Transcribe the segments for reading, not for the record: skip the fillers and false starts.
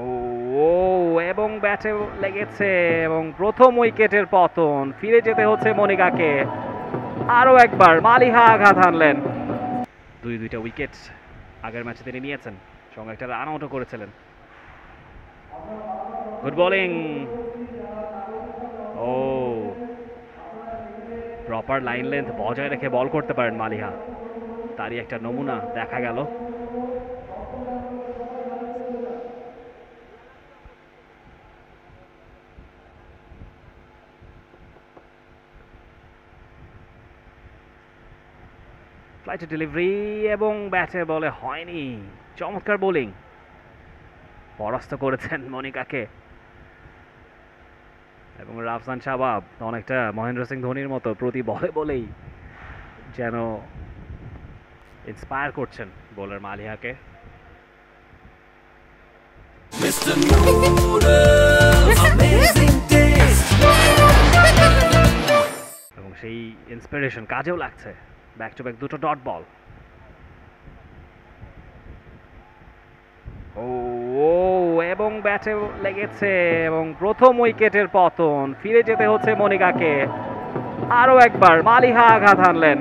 ও ও এবং ব্যাটে লেগেছে এবং প্রথম উইকেটের পতন। ফিরে যেতে হচ্ছে মনিকাকে। আরও একবার মালিহা আঘাত হানলেন। দুইটা উইকেট আগের ম্যাচে তিনি নিয়েছেন, সঙ্গে একটা রান আউটও করেছিলেন। Good bowling. ও প্রপার লাইন লেন্থ বজায় রেখে বল করতে পারেন মালিহা, তারই একটা নমুনা দেখা গেল। ফ্লাইটের ডেলিভারি এবং ব্যাটে বলে হয়নি। চমৎকার বোলিং, পরাস্ত করেছেন মনিকাকে। এবং রাফসান শাবাব অনেকটা মহেন্দ্র সিং ধোনির মতো প্রতি বলে বলেই যেন ইন্সপায়ার করছেন বোলার মালিহাকে। এবং সেই ইন্সপিরেশন কাজেও লাগছে। ব্যাক টু ব্যাক দুটো ডট বল। ও ও এবং ব্যাটে লেগেছে এবং প্রথম উইকেটের পতন। ফিরে যেতে হচ্ছে মনিকাকে। আরও একবার মালিহা আঘাত হানলেন।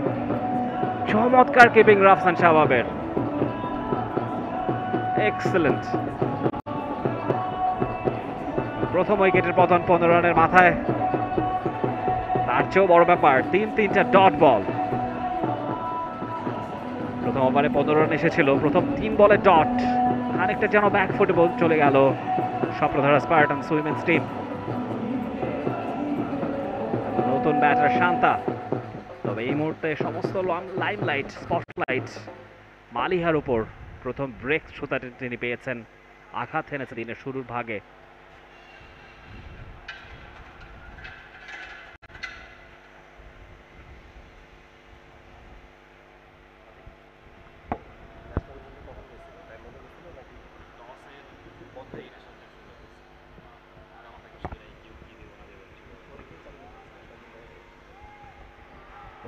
চমৎকার কিপিং রাফসান শাবাবের, এক্সেলেন্ট। প্রথম উইকেটের পতন 15 রানের মাথায়, তার চেয়েও বড় ব্যাপার তিনটা ডট বল। প্রথম ওভারে 15 রান এসেছিল, প্রথম 3 বলে ডট। খানিকটা যেন ব্যাকফুটে বল চলে গেল স্বপ্নধারা স্পার্টানস উইমেন্স টিম। নতুন ব্যাটার শান্তা, তবে এই মুহূর্তে সমস্ত লাইমলাইট স্পটলাইট মালিহার উপর। প্রথম ব্রেক থ্রুটা তিনি পেয়েছেন, আঘাত হেনেছে দিনের শুরুর ভাগে।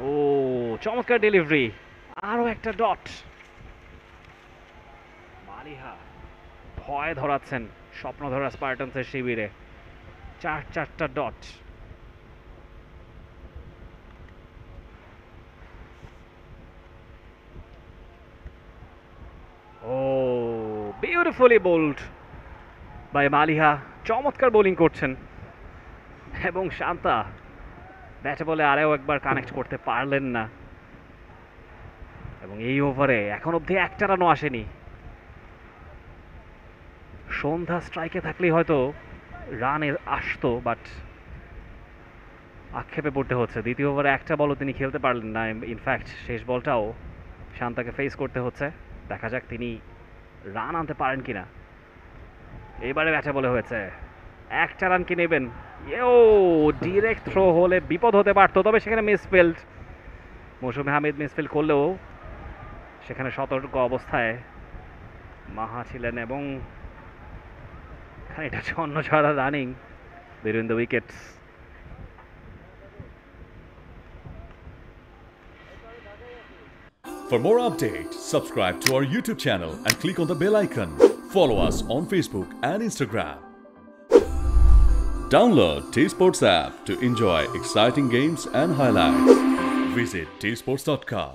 ও চমৎকার ডেলিভারি, আরও একটা ডট। মালিহা ভয় ধরাচ্ছেন স্বপ্নধারা স্পার্টানসের শিবিরে। চারটা ডট। ও বিউটিফুলি বোল্ড বাই মালিহা, চমৎকার বোলিং করছেন। এবং শান্তা ব্যাটে বলে আরেও একবার কানেক্ট করতে পারলেন না। এবং এই ওভারে এখন অবধি একটা রানও আসেনি। সন্ধ্যা স্ট্রাইকে থাকলেই হয়তো রানের আসতো, বাট আক্ষেপে পড়তে হচ্ছে। দ্বিতীয় ওভারে একটা বলও তিনি খেলতে পারলেন না। ইনফ্যাক্ট শেষ বলটাও শান্তাকে ফেস করতে হচ্ছে। দেখা যাক তিনি রান আনতে পারেন কিনা। এবারে ব্যাটে বলে হয়েছে, একটা রান কি নেবেন? ও ডিরেক্ট থ্রো হলে বিপদ হতে পারতো, তবে সেখানে মিসফিল্ড। মৌসুমী হামিদ মিসফিল্ড করলেও সেখানে সতর্ক অবস্থায় মাহা ছিলেন এবং এটা ছন্ন ছাড়া running between the wickets. For more updates, subscribe to our YouTube channel and click on the bell icon. Follow us on Facebook and Instagram. Download T-Sports app to enjoy exciting games and highlights. Visit tsports.com.